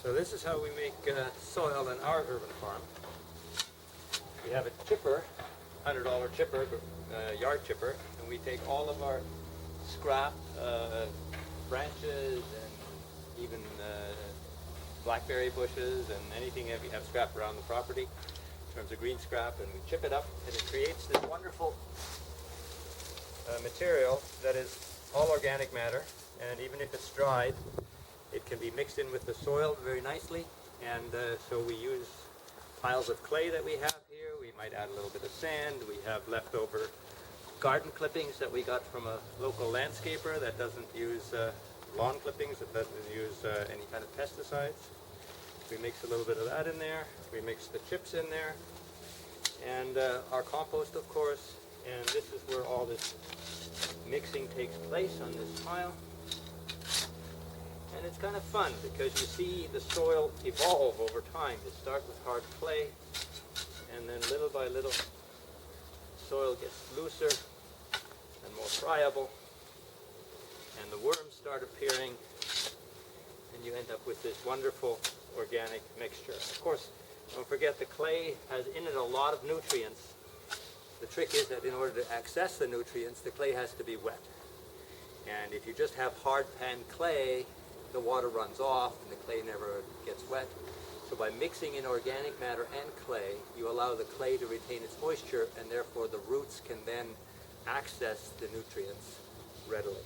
So this is how we make soil in our urban farm. We have a chipper, $100 chipper, yard chipper, and we take all of our scrap, branches, and even blackberry bushes and anything that we have scrap around the property in terms of green scrap, and we chip it up, and it creates this wonderful material that is all organic matter, and even if it's dried, it can be mixed in with the soil very nicely. And so we use piles of clay that we have here. We might add a little bit of sand. We have leftover garden clippings that we got from a local landscaper that doesn't use lawn clippings, that doesn't use any kind of pesticides. We mix a little bit of that in there. We mix the chips in there, and our compost, of course. And this is where all this mixing takes place, on this pile. And it's kind of fun because you see the soil evolve over time. You start with hard clay, and then little by little, soil gets looser and more friable, and the worms start appearing, and you end up with this wonderful organic mixture. Of course, don't forget the clay has in it a lot of nutrients. The trick is that in order to access the nutrients, the clay has to be wet. And if you just have hard pan clay, the water runs off and the clay never gets wet. So by mixing in organic matter and clay, you allow the clay to retain its moisture, and therefore the roots can then access the nutrients readily.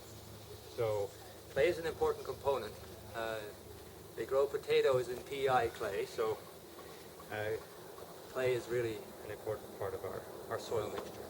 So clay is an important component. They grow potatoes in PEI clay, so clay is really an important part of our soil mixture.